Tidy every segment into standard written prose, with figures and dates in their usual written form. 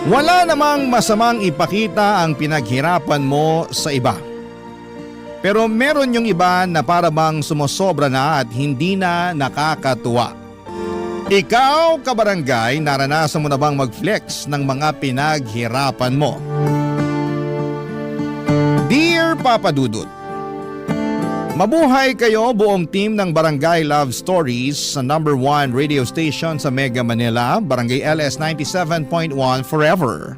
Wala namang masamang ipakita ang pinaghirapan mo sa iba. Pero meron yung iba na para bang sumosobra na at hindi na nakakatuwa. Ikaw, kabarangay, naranasan mo na bang mag-flex ng mga pinaghirapan mo? Dear Papa Dudut, mabuhay kayo buong team ng Barangay Love Stories sa #1 radio station sa Mega Manila, Barangay LS 97.1 Forever.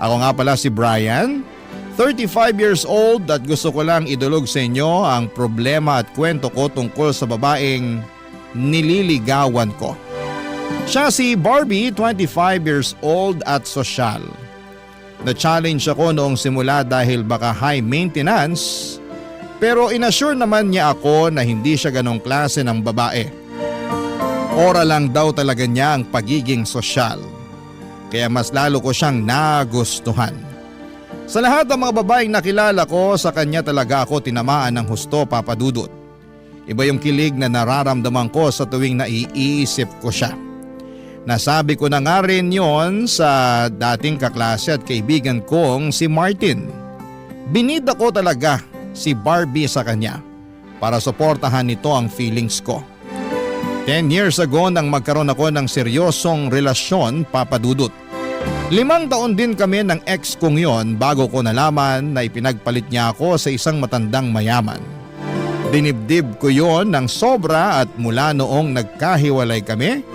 Ako nga pala si Brian, 35 years old at gusto ko lang idulog sa inyo ang problema at kwento ko tungkol sa babaeng nililigawan ko. Siya si Barbie, 25 years old at sosyal. Na-challenge ako noong simula dahil baka high maintenance, pero inassure naman niya ako na hindi siya ganong klase ng babae. Ora lang daw talaga niya ang pagiging sosyal, kaya mas lalo ko siyang nagustuhan. Sa lahat ng mga babaeng nakilala ko, sa kanya talaga ako tinamaan ng husto, Papa Dudut. Iba yung kilig na nararamdaman ko sa tuwing naiisip ko siya. Nasabi ko na nga rin yon sa dating kaklase at kaibigan kong si Martin. Binida ko talaga si Barbie sa kanya para suportahan nito ang feelings ko. 10 years ago nang magkaroon ako ng seryosong relasyon, Papa Dudut. 5 taon din kami ng ex kong yon bago ko nalaman na ipinagpalit niya ako sa isang matandang mayaman. Dinibdib ko yon ng sobra at mula noong nagkahiwalay kami,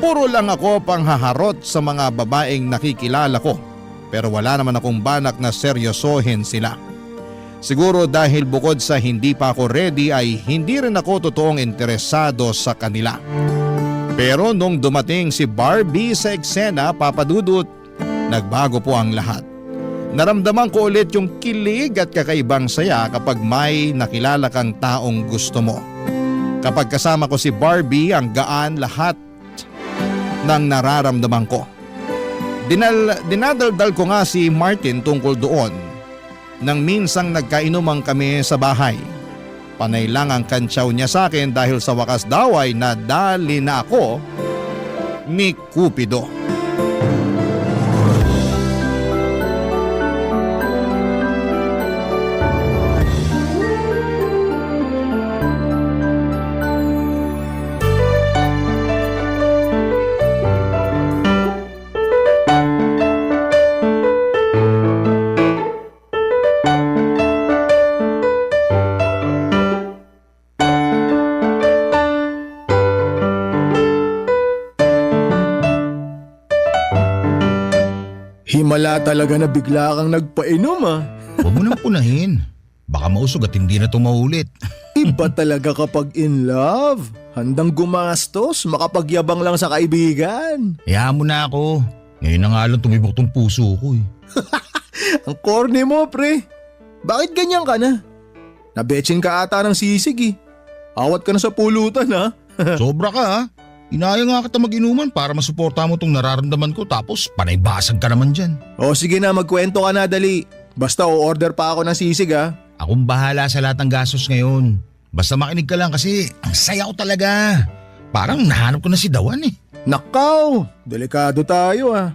puro lang ako panghaharot sa mga babaeng nakikilala ko, pero wala naman akong balak na seryosohin sila. Siguro dahil bukod sa hindi pa ako ready ay hindi rin ako totoong interesado sa kanila. Pero nung dumating si Barbie sa eksena, Papa Dudut, nagbago po ang lahat. Naramdaman ko ulit yung kilig at kakaibang saya kapag may nakilala kang taong gusto mo. Kapag kasama ko si Barbie, ang gaan lahat ng nararamdaman ko. Dinadaldal ko nga si Martin tungkol doon nang minsang nagkainuman kami sa bahay. Panay lang ang kantsaw niya sa akin dahil sa wakas daw ay nadali na ako ni Cupido. Himala talaga na bigla kang nagpainom ah. Huwag mo nang punahin. Baka mausog at hindi na ito maulit. Iba talaga kapag in love. Handang gumastos, makapagyabang lang sa kaibigan. Hayaan mo na ako. Ngayon na nga lang tumibok tong puso ko eh. Ang corny mo, pre. Bakit ganyan ka na? Nabetsin ka ata ng sisig eh. Awat ka na sa pulutan ha. Sobra ka ha. Inaya nga kita mag-inuman para masuporta mo tong nararamdaman ko tapos panaybasag ka naman dyan. O sige na, magkwento ka na dali. Basta o-order pa ako ng sisig ha. Akong bahala sa lahat ng gastos ngayon. Basta makinig ka lang kasi ang saya ko talaga. Parang nahanap ko na si Dawan eh. Nakaw, delikado tayo ah.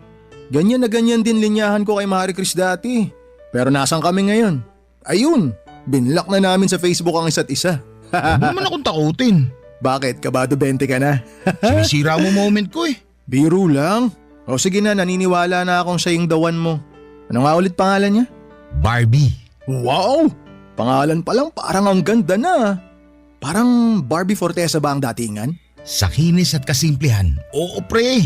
Ganyan na ganyan din linyahan ko kay Marie Chris dati. Pero nasan kami ngayon? Ayun, binlock na namin sa Facebook ang isa't isa. Huwag mo naman akong takutin. Bakit? Kabado 20 ka na? Sinisira mo moment ko eh. Biro lang. O sige na, naniniwala na akong siya yung Dawan mo. Ano nga ulit pangalan niya? Barbie. Wow! Pangalan pa lang parang ang ganda na. Parang Barbie Fortesa ba ang datingan? Sa kinis at kasimplihan. Oo pre.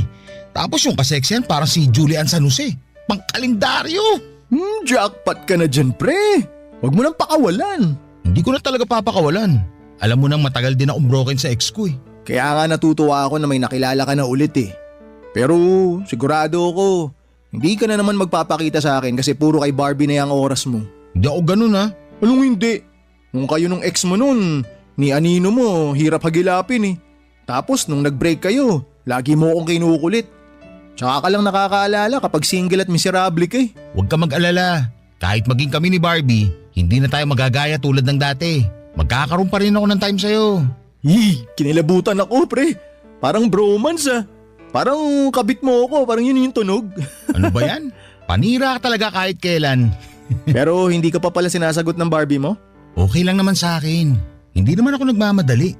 Tapos yung kaseksihan parang si Julian San Jose. Pangkalendaryo. Jackpot ka na dyan pre. Huwag mo nang pakawalan. Hindi ko na talaga papakawalan. Alam mo nang matagal din akong broken sa ex ko eh. Kaya nga natutuwa ako na may nakilala ka na ulit eh. Pero sigurado ako, hindi ka na naman magpapakita sa akin kasi puro kay Barbie na yung oras mo. Hindi ako ganun ha. Anong hindi? Nung kayo nung ex mo nun, ni Anino mo, hirap hagilapin eh. Tapos nung nag-break kayo, lagi mo akong kinukulit. Tsaka ka lang nakakaalala kapag single at miserable ka eh. Huwag ka mag-alala. Kahit maging kami ni Barbie, hindi na tayo magagaya tulad ng dati. Magkakaroon pa rin ako ng time sa'yo. Kinilabutan ako pre. Parang bromance ah. Parang kabit mo ako, parang yun yung tunog. Ano ba yan? Panira ka talaga kahit kailan. Pero hindi ka pa pala sinasagot ng Barbie mo? Okay lang naman sa akin. Hindi naman ako nagmamadali.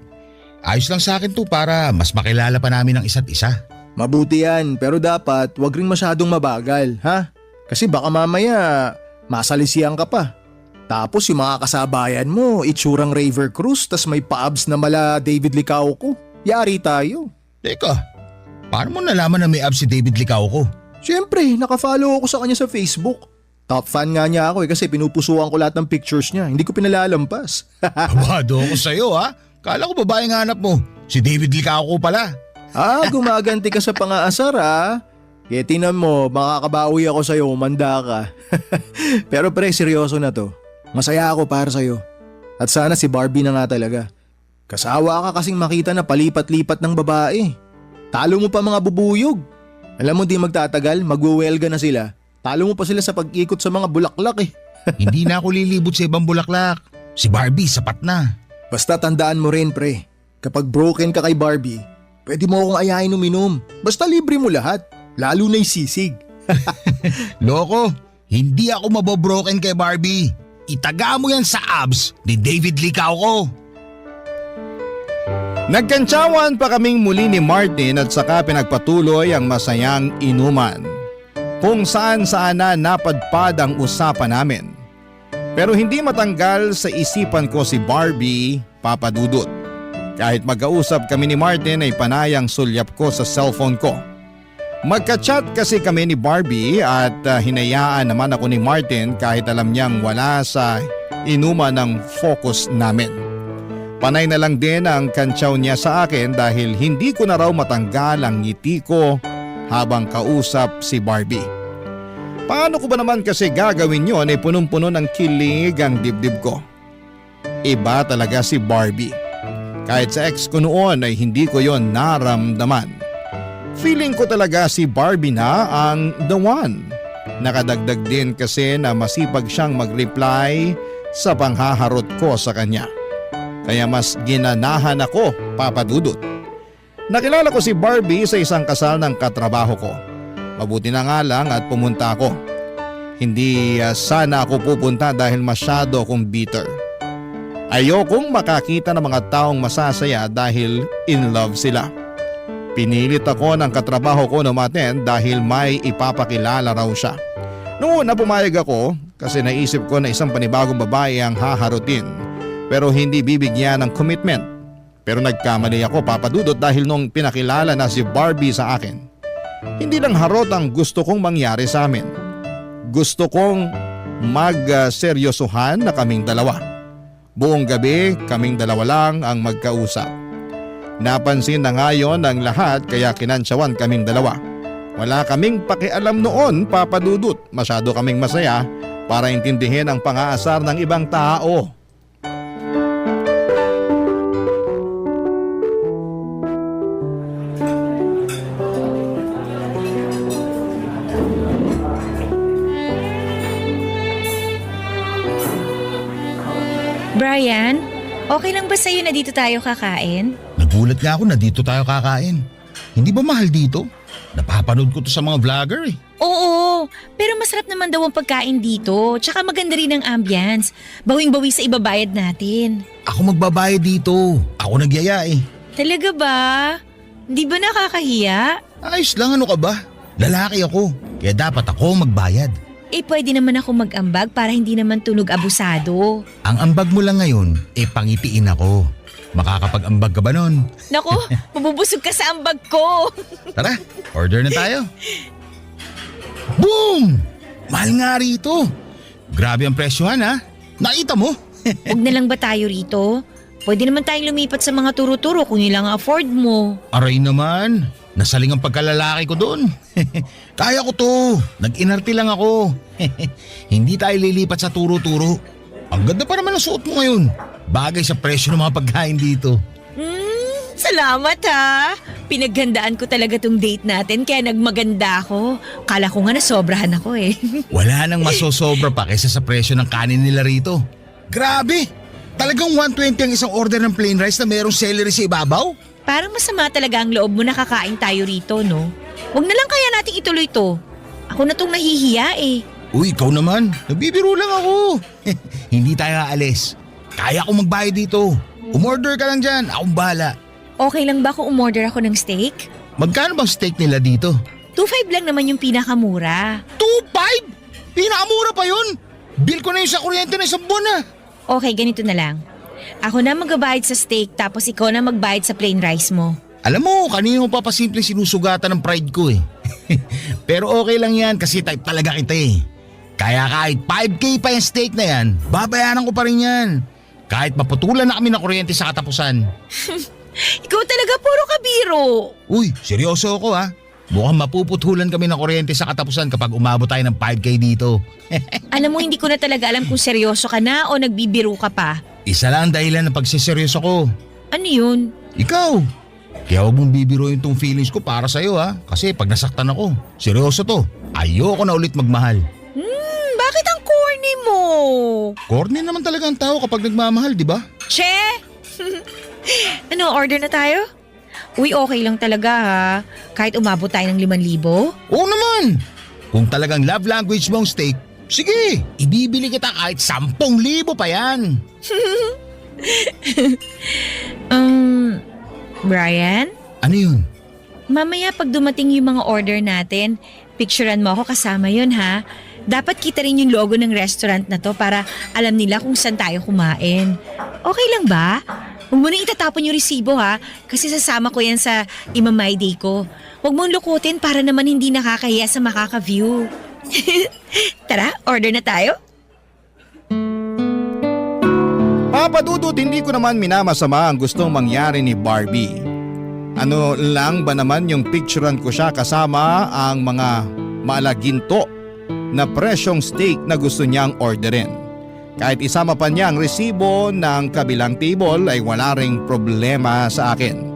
Ayos lang sa akin to para mas makilala pa namin ang isa't isa. Mabuti yan, pero dapat wag rin masyadong mabagal, ha? Kasi baka mamaya masalisihan ka pa. Tapos yung mga kasabayan mo, itsurang Raver Cruz, tas may pa-abs na mala David Licauco. Yari tayo. Teka, paano mo nalaman na may abs si David Licauco? Siyempre, nakafollow ako sa kanya sa Facebook. Top fan nga niya ako kasi pinupusuan ko lahat ng pictures niya. Hindi ko pinalalampas. Abado ako sa'yo ha. Kala ko babae nga hanap mo. Si David Licauco pala. Gumaganti ka sa pangaasar ha. Kaya tinan mo, makakabawi ako sa'yo, umanda ka. Pero pre, seryoso na to. Masaya ako para sa'yo. At sana si Barbie na nga talaga. Kasawa ka kasing makita na palipat-lipat ng babae. Talo mo pa mga bubuyog. Alam mo di magtatagal, magwewelga na sila. Talo mo pa sila sa pag-ikot sa mga bulaklak eh. Hindi na ako lilibot sa ibang bulaklak. Si Barbie, sapat na. Basta tandaan mo rin pre, kapag broken ka kay Barbie, pwede mo akong ayahin uminom. Basta libre mo lahat, lalo na yung sisig. Loko, hindi ako mabobroken kay Barbie. Itaga mo yan sa abs ni David Licauco. Nagkantsawan pa kaming muli ni Martin at saka pinagpatuloy ang masayang inuman. Kung saan-saan na napadpad ang usapan namin. Pero hindi matanggal sa isipan ko si Barbie, Papa Dudut. Kahit magkausap kami ni Martin ay panayang sulyap ko sa cellphone ko. Magka-chat kasi kami ni Barbie at hinayaan naman ako ni Martin kahit alam niyang wala sa inuman ng focus namin. Panay na lang din ang kantsaw niya sa akin dahil hindi ko na raw matanggal ang ngiti ko habang kausap si Barbie. Paano ko ba naman kasi gagawin yon ay punong-puno ng kilig ang dibdib ko. Iba talaga si Barbie. Kahit sa ex ko noon ay hindi ko yon naramdaman. Feeling ko talaga si Barbie na ang the one. Nakadagdag din kasi na masipag siyang mag-reply sa panghaharot ko sa kanya. Kaya mas ginanahan ako, Papa Dudut. Nakilala ko si Barbie sa isang kasal ng katrabaho ko. Mabuti na nga lang at pumunta ako. Hindi sana ako pupunta dahil masyado akong bitter. Ayokong makakita ng mga taong masasaya dahil in love sila. Pinilit ako ng katrabaho ko na umattend dahil may ipapakilala raw siya. Noong una pumayag ako kasi naisip ko na isang panibagong babae ang haharutin pero hindi bibigyan ng commitment. Pero nagkamali ako, Papa Dudut, dahil nung pinakilala na si Barbie sa akin. Hindi lang harot ang gusto kong mangyari sa amin. Gusto kong magseryosohan na kaming dalawa. Buong gabi kaming dalawa lang ang magkausap. Napansin na ngayon ang lahat kaya kinansyawan kaming dalawa. Wala kaming pakialam noon, Papa Dudut. Masyado kaming masaya para intindihin ang pang-aasar ng ibang tao. Brian, okay lang ba sa'yo na dito tayo kakain? Nagulat nga ako na dito tayo kakain. Hindi ba mahal dito? Napapanood ko to sa mga vlogger eh. Oo, pero masarap naman daw ang pagkain dito. Tsaka maganda rin ang ambience. Bawing-bawi sa ibabayad natin. Ako magbabayad dito. Ako nagyaya eh. Talaga ba? Di ba nakakahiya? Ayos lang, ano ka ba? Lalaki ako, kaya dapat ako magbayad. Eh pwede naman ako mag-ambag para hindi naman tunog abusado. Ang ambag mo lang ngayon, pangitiin ako. Makakapag-ambag ka ba nun? Naku, mabubusog ka sa ambag ko. Tara, order na tayo. Boom! Mahal nga rito. Grabe ang presyohan ha. Nakita mo? Huwag na lang ba tayo rito? Pwede naman tayong lumipat sa mga turo-turo kung yun lang ang afford mo. Aray naman, nasaling ang pagkalalaki ko doon. Kaya ko to, nag-inarte lang ako. Hindi tayo lilipat sa turo-turo. Ang ganda pa naman ang suot mo ngayon. Bagay sa presyo ng mga pagkain dito. Salamat ha. Pinaghandaan ko talaga tong date natin kaya nagmaganda ako. Kala ko nga nasobrahan ako eh. Wala nang masosobra pa kaysa sa presyo ng kanin nila rito. Grabe! Talagang 120 ang isang order ng plain rice na mayroong celery sa ibabaw? Parang masama talaga ang loob mo na kakain tayo rito, no? Huwag na lang kaya nating ituloy to. Ako na tong nahihiya eh. Uy, ikaw naman. Nagbibiro lang ako. Hindi tayo aalis. Kaya ko magbayad dito. Umorder ka lang dyan. Akong bahala. Okay lang ba kung umorder ako ng steak? Magkano bang steak nila dito? 2.5 lang naman yung pinakamura. 2.5? Pinakamura pa yun. Bill ko na yung sa kuryente na isang buwan na. Okay, ganito na lang. Ako na magbabayad sa steak tapos ikaw na magbayad sa plain rice mo. Alam mo, kanina mo papasimple sinusugatan ng pride ko eh. Pero okay lang yan kasi type talaga kita eh. Kaya kahit 5K pa yung steak na yan, babayaran ko pa rin yan. Kahit maputulan na kami ng kuryente sa katapusan. Ikaw talaga puro kabiro. Uy, seryoso ako ha. Mukhang mapuputulan kami ng kuryente sa katapusan kapag umabot tayo ng 5K dito. Alam mo, hindi ko na talaga alam kung seryoso ka na o nagbibiro ka pa. Isa lang ang dahilan ng pagsiseryoso ko. Ano yun? Ikaw. Kaya huwag mong bibiruin tong feelings ko para sa'yo ha. Kasi pag nasaktan ako, seryoso to. Ayoko na ulit magmahal. Bakit ang corny mo? Corny naman talaga ang tao kapag nagmamahal, di ba? Che! Ano, order na tayo? Uy, okay lang talaga ha. Kahit umabot tayo ng 5,000. Oo naman. Kung talagang love language mo ang steak, sige, ibibili kita kahit 10,000 pa yan. Brian? Ano yun? Mamaya pag dumating yung mga order natin, picturean mo ako kasama yun ha. Dapat kita rin yung logo ng restaurant na to para alam nila kung saan tayo kumain. Okay lang ba? Huwag mo na itatapon yung resibo ha, kasi sasama ko yan sa Imamay Day ko. Huwag mong lukutin para naman hindi nakakahiya sa makaka-view. Tara, order na tayo. Papa Dudut, hindi ko naman minamasama ang gustong mangyari ni Barbie. Ano lang ba naman yung picturean ko siya kasama ang mga malaginto na presyong steak na gusto niyang orderin. Kahit isama pa niya ang resibo ng kabilang table ay wala ring problema sa akin.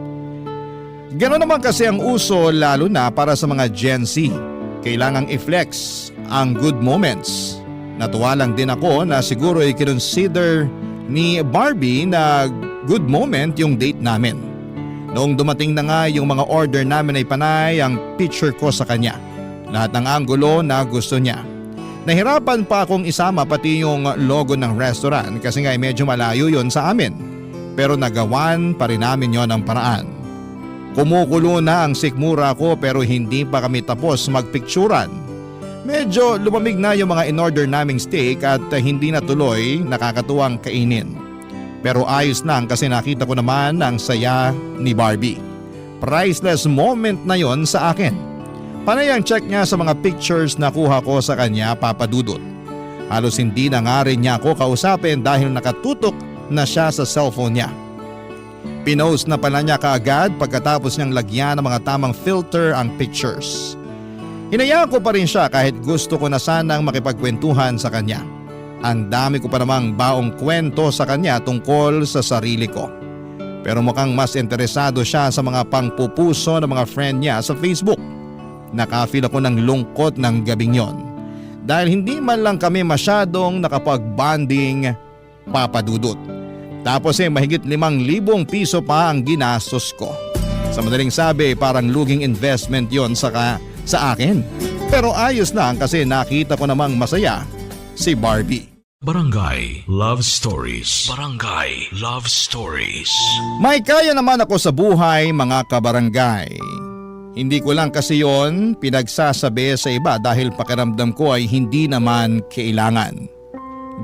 Ganoon naman kasi ang uso lalo na para sa mga Gen Z. Kailangang i-flex ang good moments. Natuwa lang din ako na siguro i-consider ni Barbie na good moment yung date namin. Noong dumating na nga yung mga order namin ay panay ang picture ko sa kanya. Lahat ng anggulo na gusto niya. Nahirapan pa akong isama pati yung logo ng restaurant kasi nga medyo malayo yon sa amin. Pero nagawan pa rin namin yon ng paraan. Kumukulo na ang sikmura ko pero hindi pa kami tapos magpicturan. Medyo lumamig na yung mga in-order naming steak at hindi na tuloy nakakatuwang kainin. Pero ayos lang kasi nakita ko naman ang saya ni Barbie. Priceless moment na yon sa akin. Panay ang check niya sa mga pictures na kuha ko sa kanya, Papa Dudut. Halos hindi na nga rin niya ako kausapin dahil nakatutok na siya sa cellphone niya. Pinost na pala niya kaagad pagkatapos niyang lagyan ng mga tamang filter ang pictures. Hinayaan ko pa rin siya kahit gusto ko na sanang makipagkwentuhan sa kanya. Ang dami ko pa namang baong kwento sa kanya tungkol sa sarili ko. Pero mukhang mas interesado siya sa mga pangpupuso ng mga friend niya sa Facebook. Nakafeel ako ng lungkot ng gabing yon. Dahil hindi man lang kami masyadong nakapag-bonding, Papa Dudut. Tapos mahigit 5,000 piso pa ang ginastos ko. Sa madaling sabi, parang luging investment yon sa akin. Pero ayos lang kasi nakita ko namang masaya si Barbie. Barangay Love Stories. Barangay Love Stories. May kaya naman ako sa buhay, mga kabarangay. Hindi ko lang kasi yon pinagsasabi sa iba dahil pakiramdam ko ay hindi naman kailangan.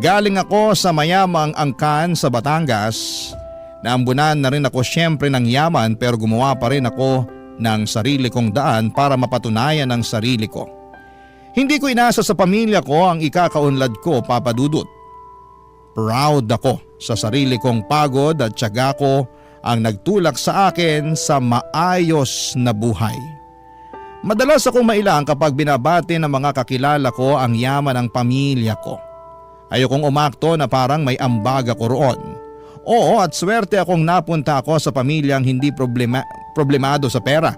Galing ako sa mayamang angkan sa Batangas. Naambunan na rin ako syempre ng yaman pero gumawa pa rin ako ng sarili kong daan para mapatunayan ang sarili ko. Hindi ko inasa sa pamilya ko ang ikakaunlad ko, Papa Dudut. Proud ako sa sarili kong pagod at tiyaga ko ang nagtulak sa akin sa maayos na buhay. Madalas akong mailang kapag binabati ng mga kakilala ko ang yaman ng pamilya ko. Ayokong umakto na parang may ambag ako roon. Oo, at swerte akong napunta ako sa pamilyang hindi problemado sa pera.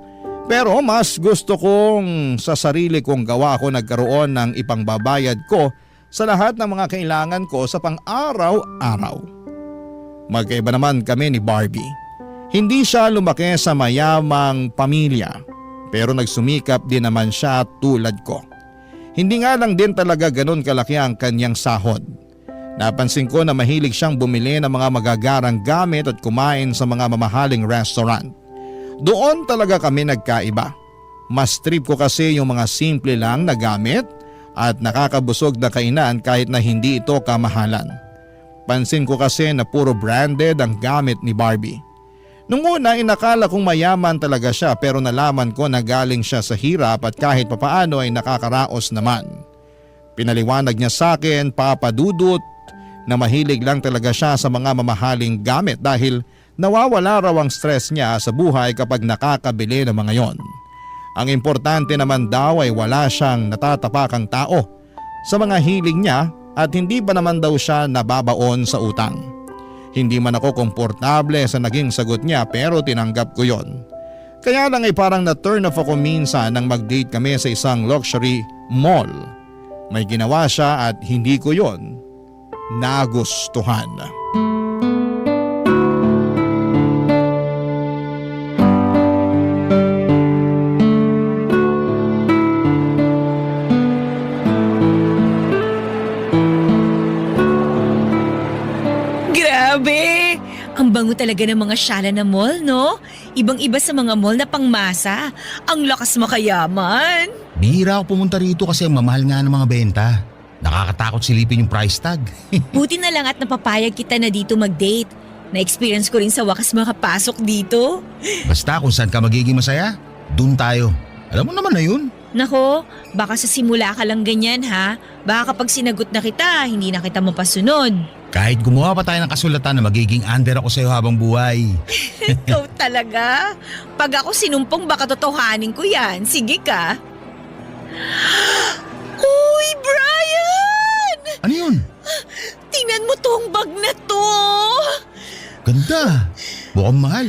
Pero mas gusto kong sa sarili kong gawa ko nagkaroon ng ipangbabayad ko sa lahat ng mga kailangan ko sa pang-araw-araw. Magkaiba naman kami ni Barbie. Hindi siya lumaki sa mayamang pamilya pero nagsumikap din naman siya tulad ko. Hindi nga lang din talaga ganun kalaki ang kanyang sahod. Napansin ko na mahilig siyang bumili ng mga magagarang gamit at kumain sa mga mamahaling restaurant. Doon talaga kami nagkaiba. Mas trip ko kasi yung mga simple lang na gamit at nakakabusog na kainan kahit na hindi ito kamahalan. Pansin ko kasi na puro branded ang gamit ni Barbie. Nung una inakala kong mayaman talaga siya pero nalaman ko na galing siya sa hirap at kahit papaano ay nakakaraos naman. Pinaliwanag niya sa akin, Papa Dudut, na mahilig lang talaga siya sa mga mamahaling gamit dahil nawawala raw ang stress niya sa buhay kapag nakakabili ng mga yon. Ang importante naman daw ay wala siyang natatapakang tao sa mga hiling niya at hindi pa naman daw siya nababaon sa utang. Hindi man ako komportable sa naging sagot niya pero tinanggap ko yon. Kaya lang ay parang na-turn off ako minsan nang mag-date kami sa isang luxury mall. May ginawa siya at hindi ko yon nagustuhan. Grabe! Ang bango talaga ng mga sala na mall, no? Ibang-iba sa mga mall na pangmasa. Ang lakas makayaman. Bihira ako pumunta rito kasi ang mamahal nga ng mga benta. Nakakatakot silipin yung price tag. Buti na lang at napapayag kita na dito mag-date. Na-experience ko rin sa wakas makapasok dito. Basta kung saan ka magiging masaya, dun tayo. Alam mo naman na yun. Nako, baka sa simula ka lang ganyan ha. Baka kapag sinagot na kita, hindi na kita mapasunod. Kahit gumawa pa tayo ng kasulatan na magiging under ako sa'yo habang buhay. Ikaw talaga. Pag ako sinumpong baka totohanin ko yan. Sige ka. Uy, Brian! Ano yun? Tingnan mo tong bag na to. Ganda. Mukhang mahal.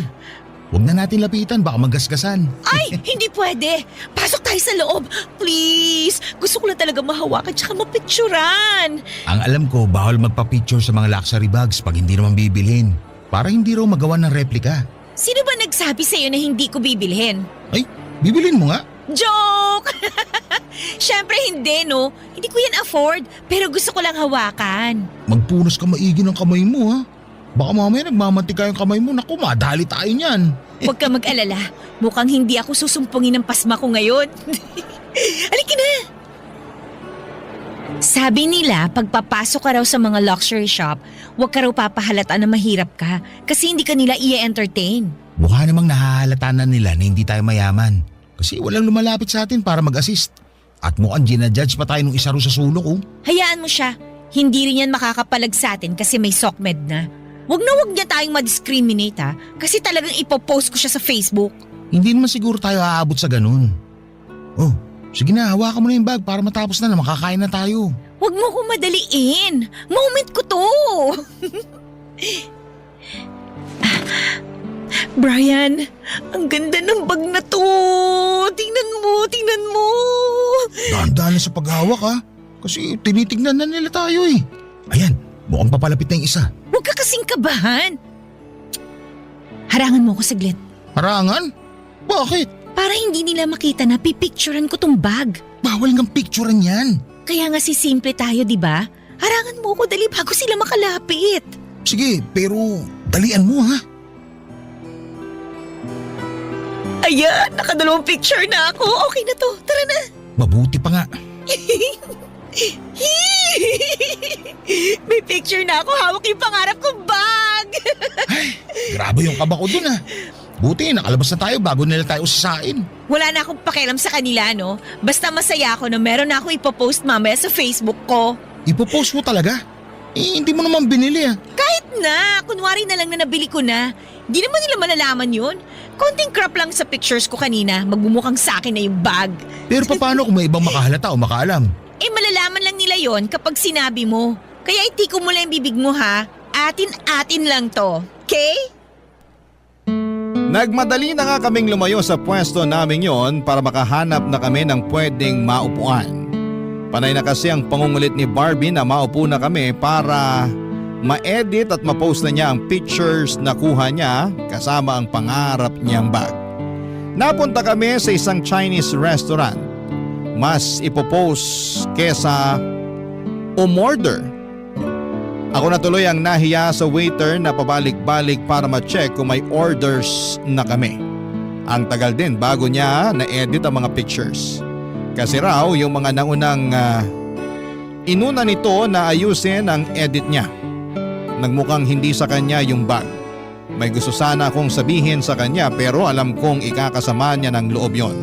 Huwag na natin lapitan, baka magasgasan. Ay, hindi pwede. Pasok tayo sa loob. Please. Gusto ko lang talaga mahawakan tsaka mapicturan. Ang alam ko, bawal magpa-picture sa mga luxury bags pag hindi naman bibilhin. Para hindi raw magawa ng replika. Sino ba nagsabi sa'yo na hindi ko bibilhin? Ay, bibilhin mo nga. Joke! Siyempre hindi, no? Hindi ko yan afford, pero gusto ko lang hawakan. Magpunos ka maigi ng kamay mo, ha? Baka mamaya nagmamantika yung kamay mo. Naku, madali tayo niyan. Huwag ka mag-alala. Mukhang hindi ako susumpungin ng pasma ko ngayon. Halika na! Sabi nila, pagpapasok ka raw sa mga luxury shop, huwag ka raw papahalata na mahirap ka kasi hindi ka nila i-entertain. Mukha namang nahahalata na nila na hindi tayo mayaman. Kasi walang lumalapit sa atin para mag-assist. At mukhang ginajudge pa tayo nung isa ro sa sulok, oh. Hayaan mo siya. Hindi rin yan makakapalag sa atin kasi may SOCMED na. Huwag niya tayong ma-discriminate ha, kasi talagang ipopost ko siya sa Facebook. Hindi naman siguro tayo aabot sa ganun. Oh, sige na, hawakan mo na yung bag para matapos na makakain na tayo. Huwag mo ko madaliin. Moment ko to. Brian, ang ganda ng bag na to. Tingnan mo. Dahan-dahan na sa paghawak, ha? Kasi tinitignan na nila tayo eh. Ayan, mukhang papalapit na yung isa. Huwag ka kasing kabahan. Harangan mo ko saglit. Harangan? Bakit? Para hindi nila makita na pipicturean ko tong bag. Bawal ngang picturean yan. Kaya nga simple tayo, di ba? Harangan mo ko dali bago sila makalapit. Sige, pero dalian mo, ha? Ayan, nakadalawang picture na ako. Okay na to, tara na. Mabuti pa nga. May picture na ako, hawak yung pangarap kong bag. Ay, grabe yung kaba ko dun, ha? Buti, nakalabas na tayo bago nila tayo usasain. Wala na akong pakialam sa kanila, no? Basta masaya ako na meron na ako ipopost mamaya sa Facebook ko. Ipopost mo talaga? Eh, hindi mo naman binili, ha? Kahit na, kunwari na lang na nabili ko na. Di naman nila malalaman yun. Konting crop lang sa pictures ko kanina, magbumukhang sa akin na yung bag. Pero paano kung may ibang makahalata o makaalam? Eh malalaman lang nila yon kapag sinabi mo. Kaya itiko mo lang yung bibig mo ha. Atin-atin lang to. Okay? Nagmadali na nga kaming lumayo sa pwesto namin yon para makahanap na kami ng pwedeng maupuan. Panay na kasi ang pangungulit ni Barbie na maupo na kami para ma-edit at ma-post na niya ang pictures na kuha niya kasama ang pangarap niyang bag. Napunta kami sa isang Chinese restaurant. Mas ipopost kesa umorder. Ako na tuloy ang nahiya sa waiter na pabalik-balik para ma-check kung may orders na kami. Ang tagal din bago niya na-edit ang mga pictures. Kasi raw yung mga naunang inuna nito na ayusin ang edit niya. Nagmukhang hindi sa kanya yung bag. May gusto sana akong sabihin sa kanya pero alam kong ikakasama niya ng loob yon.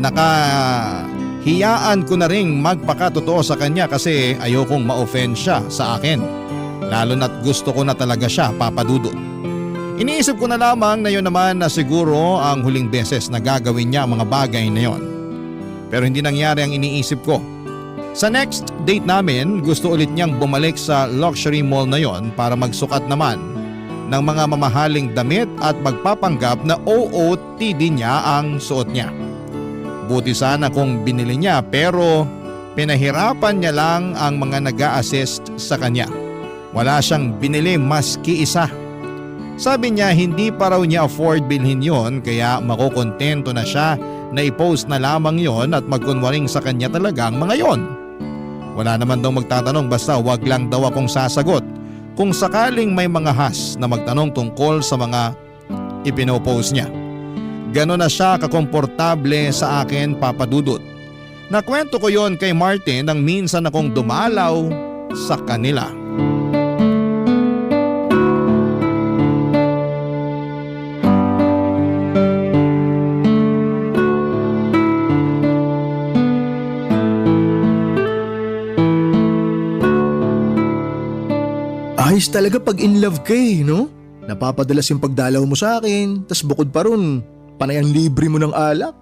Nakahiyaan ko na ring magpakatotoo sa kanya kasi ayokong ma-offend siya sa akin. Lalo na't gusto ko na talaga siya, Papa Dudut. Iniisip ko na lamang na yun naman na siguro ang huling beses na gagawin niya ang mga bagay na yon. Pero hindi nangyari ang iniisip ko. Sa next date namin, gusto ulit niyang bumalik sa luxury mall na yon para magsukat naman ng mga mamahaling damit at magpapanggap na OOTD niya ang suot niya. Buti sana kung binili niya pero pinahirapan niya lang ang mga nag-a-assist sa kanya. Wala siyang binili maski isa. Sabi niya hindi pa raw niya afford bilhin yon kaya makukontento na siya na i-post na lamang yon at magkunwaring sa kanya talaga ang mga yon. Wala naman daw magtatanong basta wag lang daw akong sasagot kung sakaling may mga has na magtanong tungkol sa mga ipinopost niya. Ganon na siya kakomportable sa akin, Papa Dudut. Nakwento ko yon kay Martin nang minsan akong dumalaw sa kanila. Ayos talaga pag in love ka no? Napapadalas yung pagdalaw mo sa akin, tas bukod pa ron, panay ang libre mo ng alak.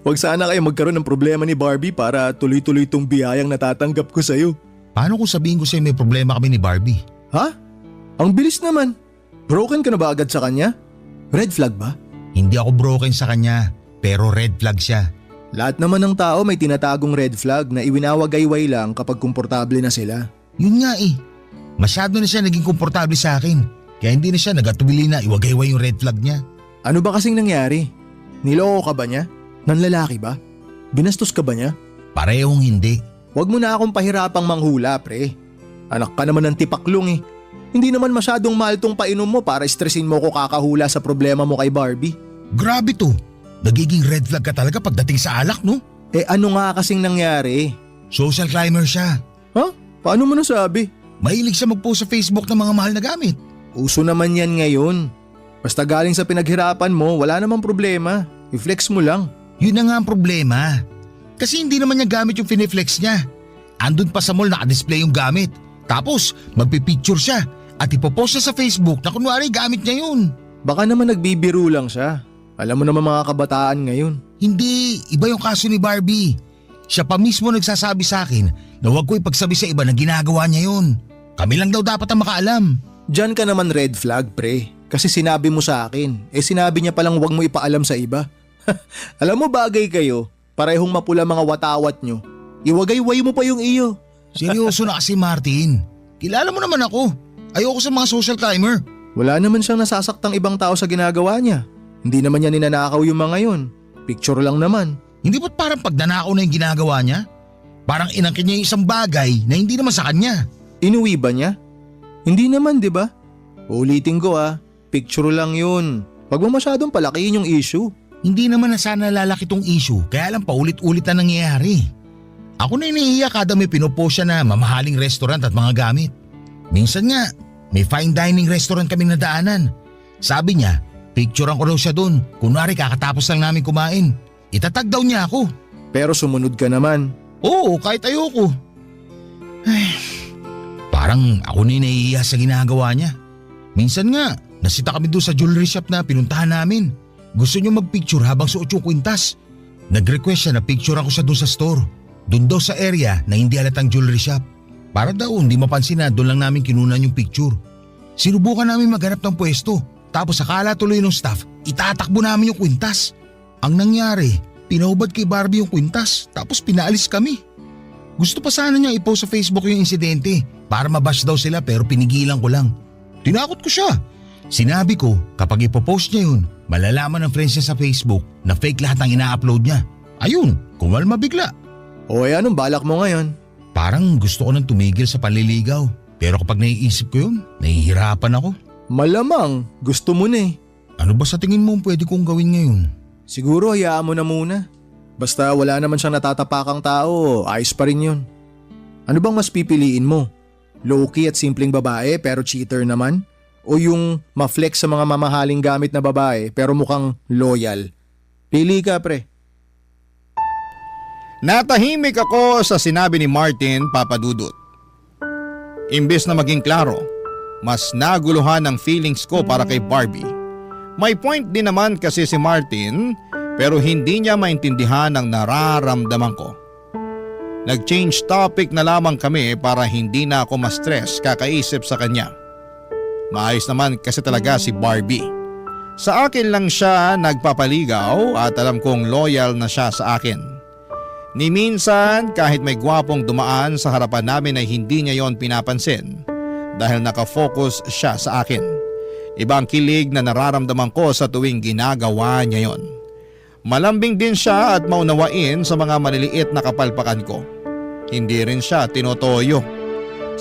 Huwag sana kayo magkaroon ng problema ni Barbie para tuloy-tuloy itong biyayang natatanggap ko sa'yo. Paano kung sabihin ko sa'yo may problema kami ni Barbie? Ha? Ang bilis naman. Broken ka na ba agad sa kanya? Red flag ba? Hindi ako broken sa kanya, pero red flag siya. Lahat naman ng tao may tinatagong red flag na iwinawagayway lang kapag komportable na sila. Yun nga Masyado na siya naging komportable sa akin. Kaya hindi na siya nagatubili na iwagayway yung red flag niya. Ano ba kasing nangyari? Niloko ka ba niya? Nanlalaki ba? Binastos ka ba niya? Parehong hindi. Huwag mo na akong pahirapang manghula, pre. Anak ka naman ng tipaklong Hindi naman masyadong mahal tong painom mo para stressin mo ko kakahula sa problema mo kay Barbie. Grabe to. Nagiging red flag ka talaga pagdating sa alak, no? Ano nga kasing nangyari? Social climber siya. Ha? Paano mo nasabi? Mahilig siya mag-post sa Facebook ng mga mahal na gamit. Uso naman yan ngayon. Basta galing sa pinaghirapan mo, wala namang problema. I-flex mo lang. Yun na nga ang problema. Kasi hindi naman niya gamit yung finiflex niya. Andun pa sa mall naka-display yung gamit. Tapos magpipicture siya at ipopost siya sa Facebook na kunwari gamit niya yun. Baka naman nagbibiro lang siya. Alam mo naman mga kabataan ngayon. Hindi, iba yung kaso ni Barbie. Siya pa mismo nagsasabi sa akin na huwag ko ipagsabi sa iba na ginagawa niya yun. Kami lang daw dapat ang makaalam. Diyan ka naman red flag, pre. Kasi sinabi mo sa akin. Sinabi niya palang huwag mo ipaalam sa iba. Alam mo bagay kayo, parehong mapula mga watawat nyo. Iwagayway mo pa yung iyo. Seryoso na kasi Martin. Kilala mo naman ako. Ayoko sa mga social climber. Wala naman siyang nasasaktang ibang tao sa ginagawa niya. Hindi naman niya ninanakaw yung mga yon. Picture lang naman. Hindi ba't parang pagnanakaw na yung ginagawa niya? Parang inangkin niya yung isang bagay na hindi naman sa kanya. Inuwi ba niya? Hindi naman, di ba? Ulitin ko picture lang yun. Wag mo masyadong palakihin yung issue. Hindi naman na sana lalaki tong issue, kaya lang paulit-ulit na nangyayari. Ako na iniiyak kada may pinopost siya na mamahaling restaurant at mga gamit. Minsan nga, may fine dining restaurant kaming nadaanan. Sabi niya, picturean ko daw siya dun. Kunwari kakatapos lang namin kumain. Itatag daw niya ako. Pero sumunod ka naman. Oo, kahit ayoko. Parang ako na naiiya sa ginagawa niya. Minsan nga, nasita kami doon sa jewelry shop na pinuntahan namin. Gusto niyo magpicture habang suot yung kwintas. Nag-request siya na picture ako siya doon sa store. Doon daw sa area na hindi halatang jewelry shop. Para daw hindi mapansin na doon lang namin kinunan yung picture. Sinubukan namin maghanap ng pwesto. Tapos akala tuloy ng staff, itatakbo namin yung kwintas. Ang nangyari, pinahubad kay Barbie yung kwintas tapos pinaalis kami. Gusto pa sana niyang i-post sa Facebook yung insidente para mabash daw sila pero pinigilan ko lang. Tinakot ko siya. Sinabi ko kapag ipopost niya yun, malalaman ng friends niya sa Facebook na fake lahat ang ina-upload niya. Ayun, kumalma bigla. O anong balak mo ngayon? Parang gusto ko nang tumigil sa panliligaw. Pero kapag naiisip ko yun, nahihirapan ako. Malamang, gusto mo na eh. Ano ba sa tingin mo pwede kong gawin ngayon? Siguro hayaan mo na muna. Basta wala naman siyang natatapakang tao, ayos pa rin yun. Ano bang mas pipiliin mo? Low-key at simpleng babae pero cheater naman? O yung ma-flex sa mga mamahaling gamit na babae pero mukhang loyal? Pili ka pre. Natahimik ako sa sinabi ni Martin, Papa Dudut. Imbes na maging klaro, mas naguluhan ang feelings ko para kay Barbie. May point din naman kasi si Martin pero hindi niya maintindihan ang nararamdaman ko. Nag-change topic na lamang kami para hindi na ako ma-stress kakaisip sa kanya. Maayos naman kasi talaga si Barbie. Sa akin lang siya nagpapaligaw at alam kong loyal na siya sa akin. Ni minsan kahit may gwapong dumaan sa harapan namin ay hindi niya yon pinapansin dahil nakafocus siya sa akin. Ibang kilig na nararamdaman ko sa tuwing ginagawa niya yon. Malambing din siya at maunawain sa mga maliliit na kapalpakan ko. Hindi rin siya tinotoyo.